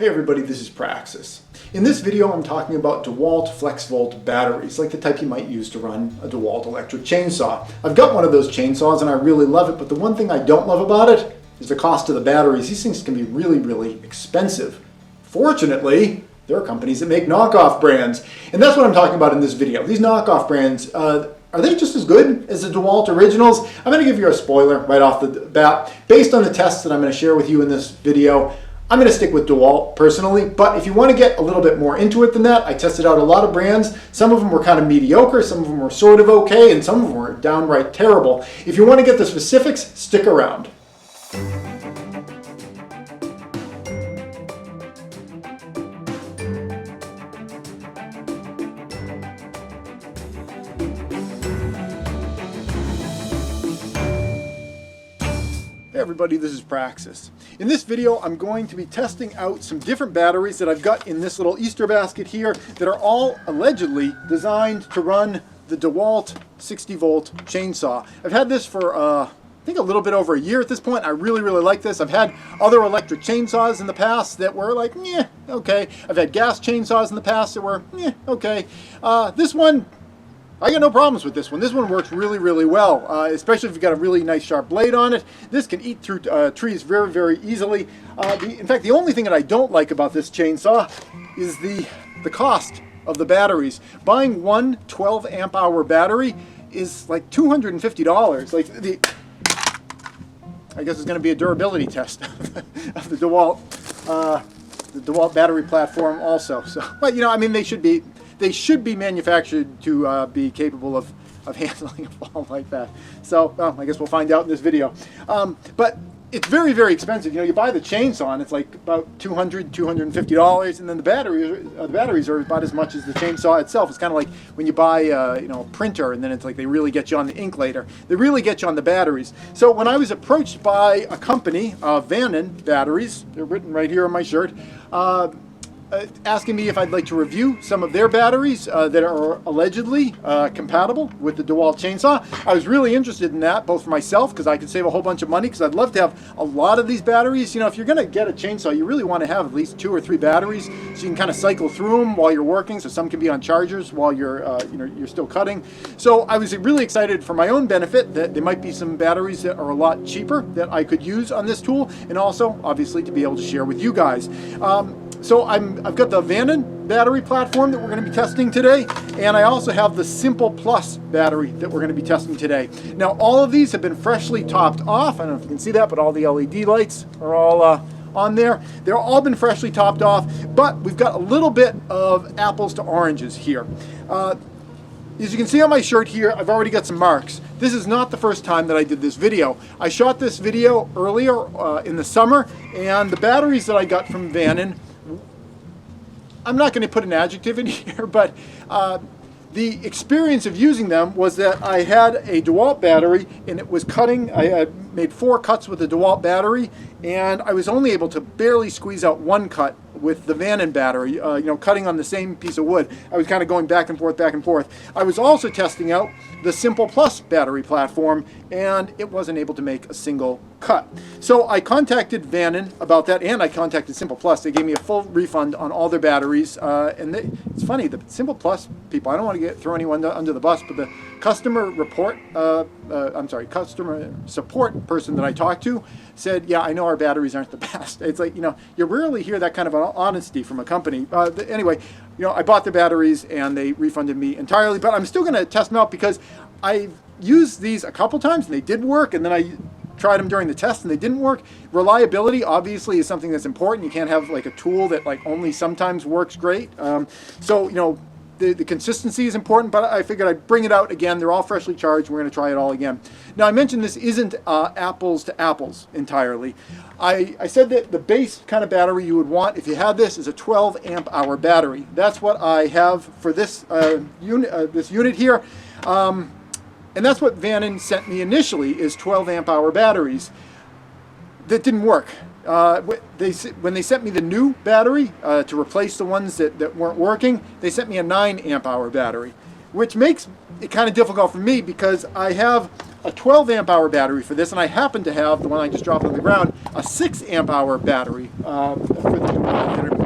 Hey everybody, this is Praxis. In this video I'm talking about DeWalt Flexvolt batteries, like the type you might use to run a DeWalt electric chainsaw. I've got one of those chainsaws and I really love it, but the one thing I don't love about it is the cost of the batteries. These things can be really expensive. Fortunately, there are companies that make knockoff brands, and that's what I'm talking about in this video. These knockoff brands, are they just as good as the DeWalt originals? I'm going to give you a spoiler right off the bat. Based on the tests that I'm going to share with you in this video, I'm going to stick with DeWalt personally, but if you want to get a little bit more into it than that, I tested out a lot of brands. Some of them were kind of mediocre, some of them were sort of okay, and some of them were downright terrible. If you want to get the specifics, stick around. Hey everybody, this is Praxis. In this video, I'm going to be testing out some different batteries that I've got in this little Easter basket here that are all allegedly designed to run the DeWalt 60-volt chainsaw. I've had this for, I think a little bit over a year at this point. I really like this. I've had other electric chainsaws in the past that were like, yeah, okay. I've had gas chainsaws in the past that were, yeah, okay. This one, I got no problems with this one. This one works really well, especially if you've got a really nice sharp blade on it. This can eat through trees very easily. In fact, the only thing that I don't like about this chainsaw is the cost of the batteries. Buying one 12 amp hour battery is like $250. Like I guess it's going to be a durability test of the DeWalt battery platform also. So, but you know, I mean, they should be manufactured to be capable of handling a fall like that. So, well, I guess we'll find out in this video. But it's very expensive. You know, you buy the chainsaw and it's like about $250, and then the batteries are about as much as the chainsaw itself. It's kind of like when you buy you know, a printer, and then it's like they really get you on the ink later. They really get you on the batteries. So when I was approached by a company, Vanen batteries, they're written right here on my shirt, asking me if I'd like to review some of their batteries that are allegedly compatible with the DeWalt chainsaw. I was really interested in that, both for myself, because I could save a whole bunch of money, because I'd love to have a lot of these batteries. You know, if you're going to get a chainsaw, you really want to have at least 2 or 3 batteries, so you can kind of cycle through them while you're working, so some can be on chargers while you're, you know, you're still cutting. So I was really excited for my own benefit that there might be some batteries that are a lot cheaper that I could use on this tool, and also, obviously, to be able to share with you guys. So I've got the Vanen battery platform that we're going to be testing today, and I also have the Simple Plus battery that we're going to be testing today. Now, all of these have been freshly topped off. I don't know if you can see that, but all the LED lights are all on there. They're all been freshly topped off, but we've got a little bit of apples to oranges here. As you can see on my shirt here, I've already got some marks. This is not the first time that I did this video. I shot this video earlier in the summer, and the batteries that I got from Vanen, I'm not going to put an adjective in here, but the experience of using them was that I had a DeWalt battery and it was cutting. I had made 4 cuts with the DeWalt battery, and I was only able to barely squeeze out 1 cut with the Vanen battery, you know, cutting on the same piece of wood. I was kind of going back and forth. I was also testing out the Simple Plus battery platform, and it wasn't able to make a single cut. So I contacted Vanen about that, and I contacted Simple Plus. They gave me a full refund on all their batteries, and it's funny, the Simple Plus people, I don't want to throw anyone under the bus, but the customer support person that I talked to said, yeah, I know our batteries aren't the best. It's like, you know, you rarely hear that kind of honesty from a company. Anyway, you know, I bought the batteries and they refunded me entirely, but I'm still going to test them out because I've used these a couple times and they did work, and then I tried them during the test and they didn't work. Reliability obviously is something that's important. You can't have like a tool that like only sometimes works great. So, you know, the consistency is important, but I figured I'd bring it out again. They're all freshly charged. We're going to try it all again. Now, I mentioned this isn't apples to apples entirely. I said that the base kind of battery you would want if you had this is a 12 amp hour battery. That's what I have for this unit here. And that's what Vanen sent me initially, is 12 amp hour batteries. That didn't work. When they sent me the new battery to replace the ones that weren't working, they sent me a 9 amp hour battery, which makes it kind of difficult for me because I have a 12 amp hour battery for this, and I happen to have, the one I just dropped on the ground, a 6 amp hour battery for the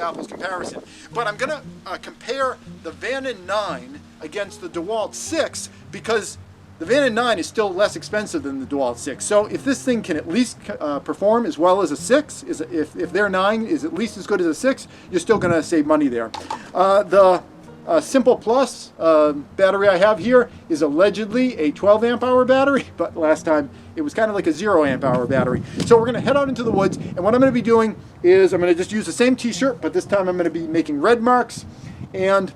apples comparison. But I'm going to compare the Vanon 9 against the DeWalt 6 because the Vanon 9 is still less expensive than the DeWalt 6. So if this thing can at least perform as well as a 6, if their 9 is at least as good as a 6, you're still going to save money there. The Simple Plus battery I have here is allegedly a 12 amp hour battery, but last time it was kind of like a 0 amp hour battery. So we're going to head out into the woods, and what I'm going to be doing is I'm going to just use the same t-shirt, but this time I'm going to be making red marks, and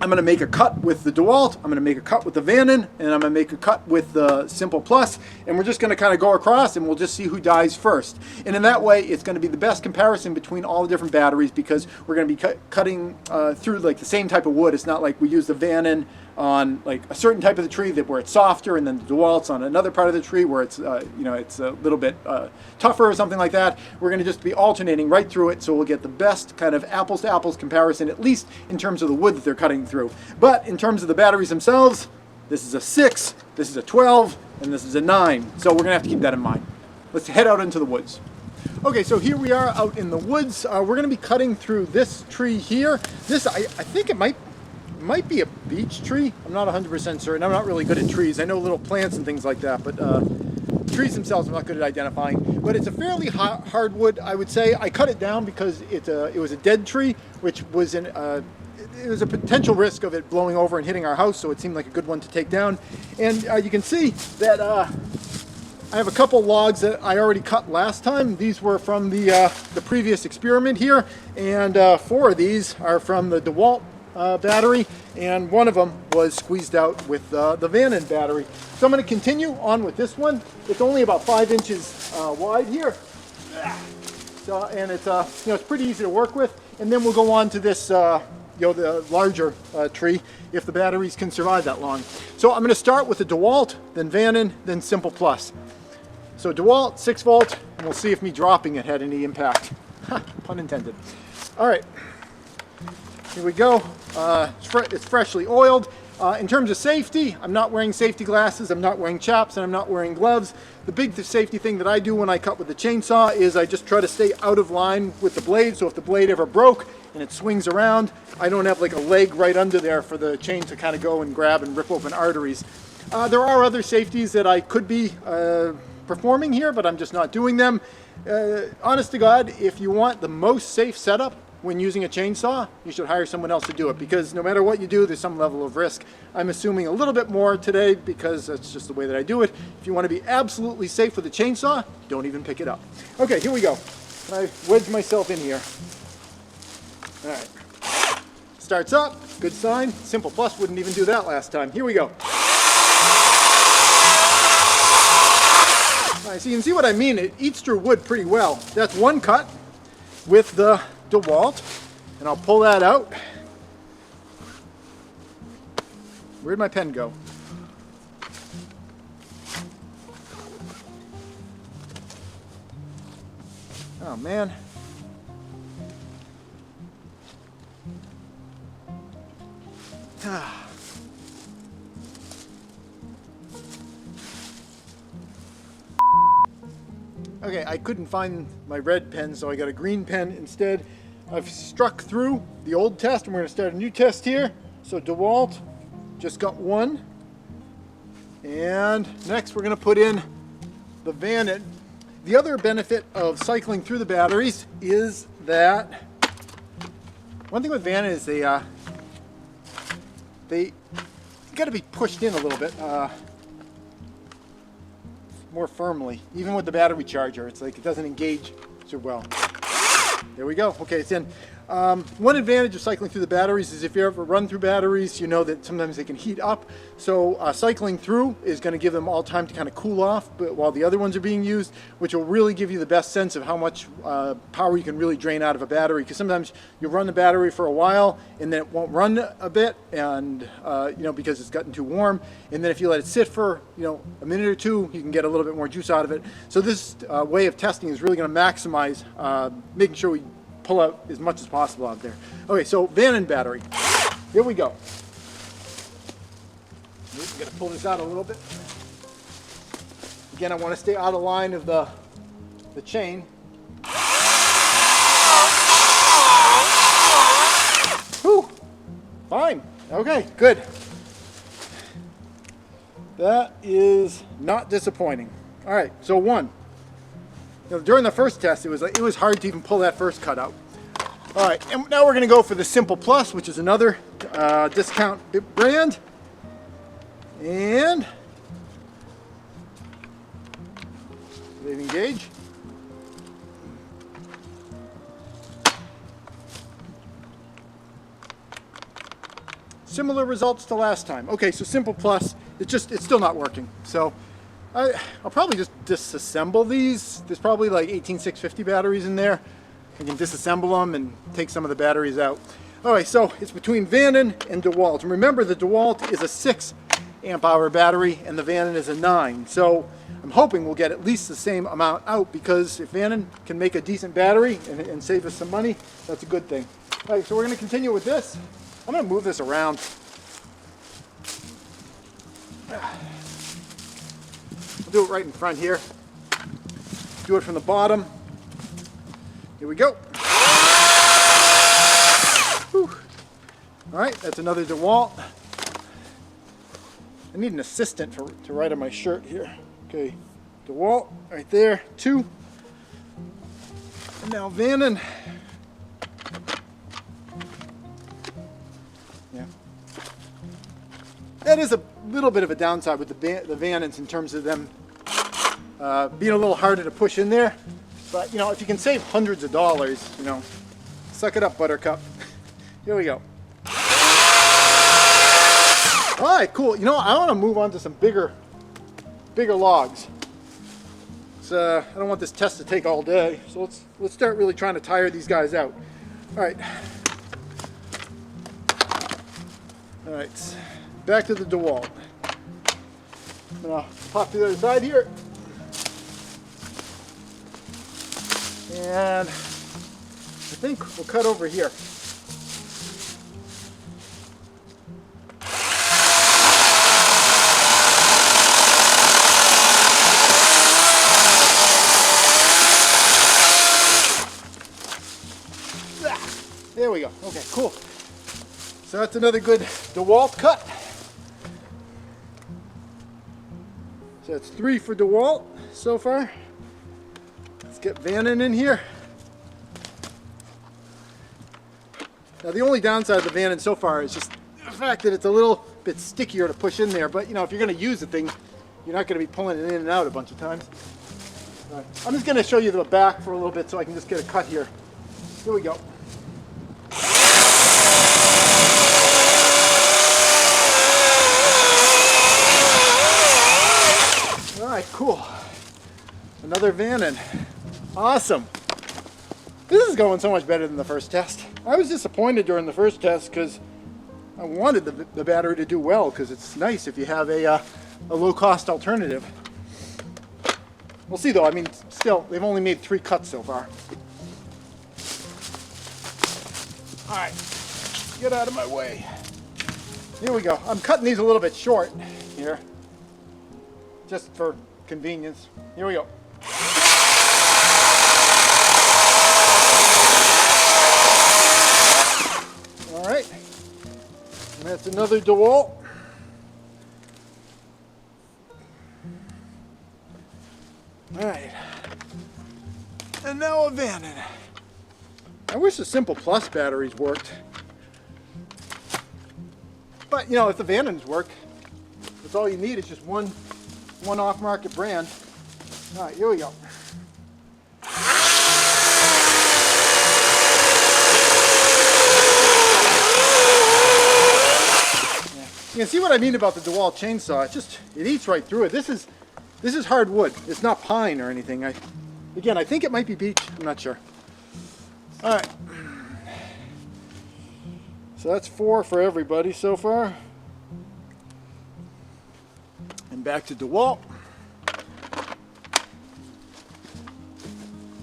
I'm going to make a cut with the DeWalt, I'm going to make a cut with the Vanon, and I'm going to make a cut with the Simple Plus, and we're just going to kind of go across and we'll just see who dies first. And in that way, it's going to be the best comparison between all the different batteries because we're going to be cutting through like the same type of wood. It's not like we use the Vanon on like a certain type of the tree where it's softer, and then the DeWalt's on another part of the tree where it's it's a little bit tougher or something like that. We're going to just be alternating right through it, so we'll get the best kind of apples to apples comparison, at least in terms of the wood that they're cutting through. But in terms of the batteries themselves, this is a 6, this is a 12, and this is a 9. So we're going to have to keep that in mind. Let's head out into the woods. Okay, so here we are out in the woods. We're going to be cutting through this tree here. This, I think it might be a beech tree. I'm not 100% certain. I'm not really good at trees. I know little plants and things like that, but trees themselves I'm not good at identifying. But it's a fairly hardwood, I would say. I cut it down because it was a dead tree, which was it was a potential risk of it blowing over and hitting our house, so it seemed like a good one to take down. And you can see that I have a couple logs that I already cut last time. These were from the previous experiment here, and 4 of these are from the DeWalt battery, and one of them was squeezed out with the Vanon battery. So I'm going to continue on with this one. It's only about 5 inches wide here, so, and it's it's pretty easy to work with. And then we'll go on to this the larger tree if the batteries can survive that long. So I'm going to start with the DeWalt, then Vanon, then Simple Plus. So DeWalt 6 volt, and we'll see if me dropping it had any impact. Pun intended. All right. Here we go. It's freshly oiled. In terms of safety, I'm not wearing safety glasses, I'm not wearing chaps, and I'm not wearing gloves. The big safety thing that I do when I cut with the chainsaw is I just try to stay out of line with the blade, so if the blade ever broke and it swings around, I don't have like a leg right under there for the chain to kind of go and grab and rip open arteries. There are other safeties that I could be performing here, but I'm just not doing them. Honest to God, if you want the most safe setup when using a chainsaw, you should hire someone else to do it, because no matter what you do, there's some level of risk. I'm assuming a little bit more today because that's just the way that I do it. If you want to be absolutely safe with a chainsaw, don't even pick it up. Okay, here we go. I wedge myself in here. All right. Starts up, good sign. Simple Plus wouldn't even do that last time. Here we go. All right, so you can see what I mean. It eats through wood pretty well. That's one cut with the DeWalt, and I'll pull that out. Where'd my pen go? Oh man. Okay, I couldn't find my red pen, so I got a green pen instead. I've struck through the old test, and we're going to start a new test here. So DeWalt, just got one. And next we're going to put in the Vanon. The other benefit of cycling through the batteries is that one thing with Vanon is they got to be pushed in a little bit more firmly. Even with the battery charger, it's like it doesn't engage so well. There we go. Okay, it's in. One advantage of cycling through the batteries is if you ever run through batteries, you know that sometimes they can heat up. So cycling through is going to give them all time to kind of cool off, but while the other ones are being used, which will really give you the best sense of how much power you can really drain out of a battery. Because sometimes you run the battery for a while and then it won't run a bit, and because it's gotten too warm. And then if you let it sit for a minute or two, you can get a little bit more juice out of it. So this way of testing is really going to maximize making sure we pull out as much as possible out there. Okay, so Vanon battery. Here we go. I'm going to pull this out a little bit. Again, I want to stay out of line of the chain. Okay, good. That is not disappointing. All right, so 1. You know, during the first test, it was hard to even pull that first cut out. All right, and now we're going to go for the Simple Plus, which is another discount brand. And they've engaged. Similar results to last time. Okay, so Simple Plus, it's still not working. So I'll probably just disassemble these. There's probably like 18650 batteries in there. I can disassemble them and take some of the batteries out. All right, so it's between Vanon and DeWalt. And remember, the DeWalt is a 6 amp hour battery and the Vanon is a 9. So I'm hoping we'll get at least the same amount out, because if Vanon can make a decent battery and save us some money, that's a good thing. All right, so we're going to continue with this. I'm going to move this around. I'll do it right in front here. Do it from the bottom. Here we go. Whew. All right, that's another DeWalt. I need an assistant to write on my shirt here. Okay, DeWalt right there, 2. And now Vanon. Yeah. That is a little bit of a downside with the Vanons in terms of them being a little harder to push in there. But, you know, if you can save hundreds of dollars, you know, suck it up, Buttercup. Here we go. All right, cool. You know, I want to move on to some bigger logs. So I don't want this test to take all day. So let's start really trying to tire these guys out. All right. All right. Back to the DeWalt. I'm gonna pop to the other side here. And I think we'll cut over here. There we go. Okay, cool. So that's another good DeWalt cut. So that's 3 for DeWalt so far. Let's get Vanon in here. Now the only downside of the Vanon so far is just the fact that it's a little bit stickier to push in there. But you know, if you're going to use the thing, you're not going to be pulling it in and out a bunch of times. All right. I'm just going to show you the back for a little bit so I can just get a cut here. Here we go. Alright, cool. Another Vanon. Awesome. This is going so much better than the first test. I was disappointed during the first test because I wanted the battery to do well, because it's nice if you have a low-cost alternative. We'll see though. I mean, still, they've only made 3 cuts so far. Alright, get out of my way. Here we go. I'm cutting these a little bit short here, just for convenience. Here we go. All right, and that's another DeWalt. All right, and now a Vanon. I wish the Simple Plus batteries worked, but you know, if the Vanons work, that's all you need is just one off-market brand. All right, here we go. Yeah. You can see what I mean about the DeWalt chainsaw. It eats right through it. This is hard wood. It's not pine or anything. Again, I think it might be beech. I'm not sure. All right. So that's 4 for everybody so far. And back to DeWalt.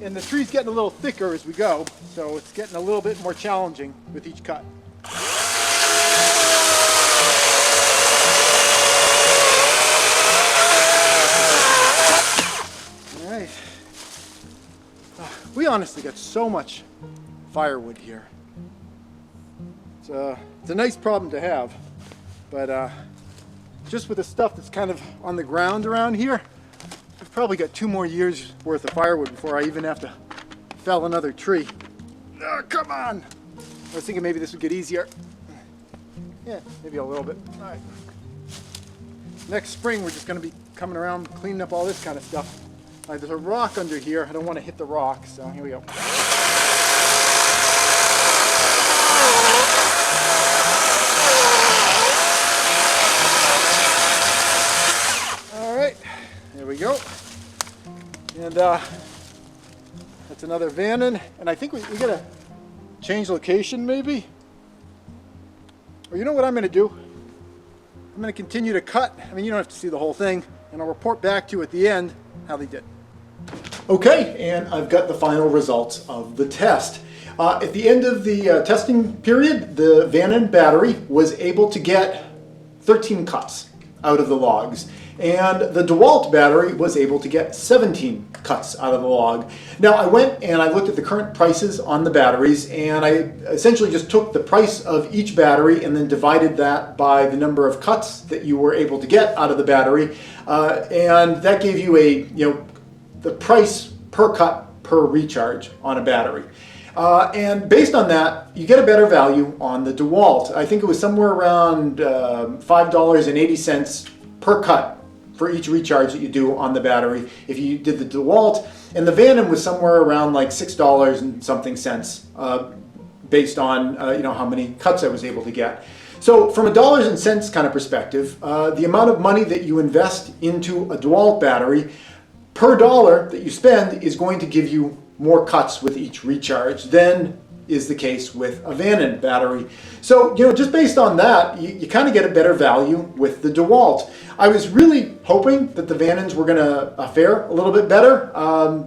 And the tree's getting a little thicker as we go, so it's getting a little bit more challenging with each cut. All right. We honestly got so much firewood here. It's a nice problem to have, but just with the stuff that's kind of on the ground around here, I've probably got 2 more years worth of firewood before I even have to fell another tree. Oh, come on! I was thinking maybe this would get easier. Yeah, maybe a little bit. All right. Next spring, we're just going to be coming around cleaning up all this kind of stuff. All right, there's a rock under here. I don't want to hit the rock, so here we go. All right, there we go. And that's another Vannon. And I think we got to change location maybe. Or you know what I'm going to do? I'm going to continue to cut. I mean, you don't have to see the whole thing. And I'll report back to you at the end how they did. Okay, and I've got the final results of the test. At the end of the testing period, the Vannon battery was able to get 13 cuts out of the logs. And the DeWalt battery was able to get 17 cuts out of the log. Now I went and I looked at the current prices on the batteries, and I essentially just took the price of each battery and then divided that by the number of cuts that you were able to get out of the battery, and that gave you the price per cut per recharge on a battery. And based on that, you get a better value on the DeWalt. I think it was somewhere around $5.80 per cut for each recharge that you do on the battery if you did the DeWalt. And the Vannon was somewhere around like $6 and something cents based on how many cuts I was able to get. So from a dollars and cents kind of perspective, the amount of money that you invest into a DeWalt battery per dollar that you spend is going to give you more cuts with each recharge than is the case with a Vannon battery. So, just based on that, you kind of get a better value with the DeWalt. I was really hoping that the Vannons were going to fare a little bit better,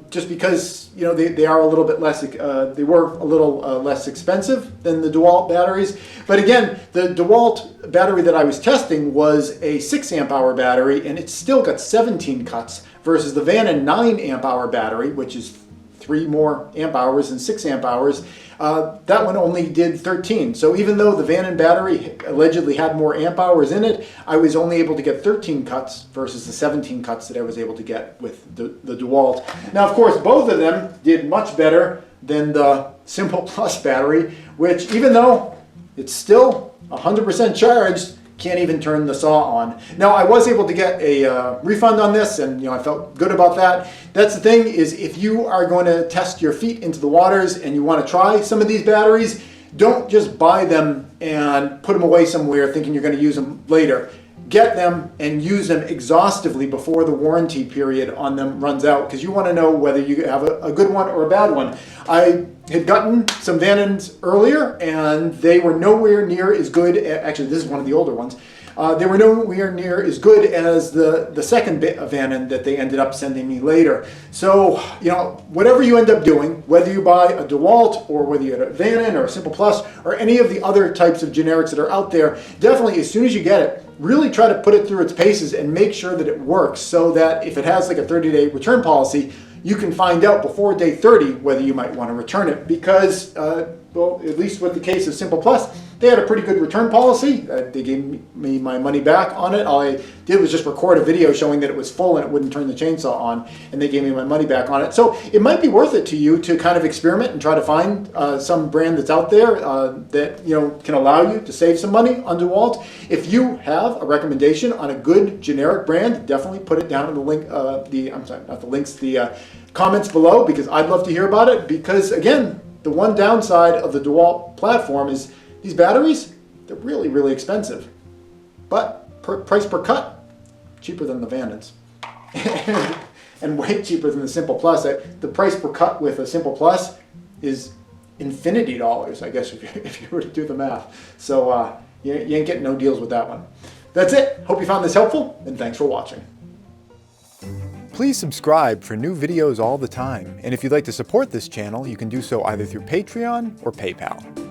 just because, they are a little bit less, they were a little less expensive than the DeWalt batteries. But again, the DeWalt battery that I was testing was a 6 amp hour battery, and it still got 17 cuts versus the Vannon 9 amp hour battery, which is 3 more amp hours than 6 amp hours. That one only did 13. So even though the Vannon battery allegedly had more amp hours in it, I was only able to get 13 cuts versus the 17 cuts that I was able to get with the DeWalt. Now, of course, both of them did much better than the Simple Plus battery, which even though it's still 100% charged, can't even turn the saw on. Now, I was able to get a refund on this, and I felt good about that. That's the thing, is if you are going to test your feet into the waters and you want to try some of these batteries, don't just buy them and put them away somewhere thinking you're going to use them later. Get them and use them exhaustively before the warranty period on them runs out, because you want to know whether you have a good one or a bad one. I had gotten some Vannons earlier, and they were nowhere near as good. Actually, this is one of the older ones. They were nowhere near as good as the second Vannon that they ended up sending me later. So, whatever you end up doing, whether you buy a DeWalt or whether you get a Vannon or a Simple Plus or any of the other types of generics that are out there, definitely as soon as you get it, really try to put it through its paces and make sure that it works, so that if it has like a 30-day return policy, you can find out before day 30 whether you might want to return it, because, well, at least with the case of Simple Plus, they had a pretty good return policy. They gave me my money back on it. All I did was just record a video showing that it was full and it wouldn't turn the chainsaw on, and they gave me my money back on it. So it might be worth it to you to kind of experiment and try to find some brand that's out there that can allow you to save some money on DeWalt. If you have a recommendation on a good generic brand, definitely put it down in the link. The comments below, because I'd love to hear about it. Because again, the one downside of the DeWalt platform is these batteries, they're really, really expensive. But price per cut, cheaper than the Vannons. And way cheaper than the Simple Plus. The price per cut with a Simple Plus is infinity dollars, I guess, if you were to do the math. So you ain't getting no deals with that one. That's it. Hope you found this helpful, and thanks for watching. Please subscribe for new videos all the time. And if you'd like to support this channel, you can do so either through Patreon or PayPal.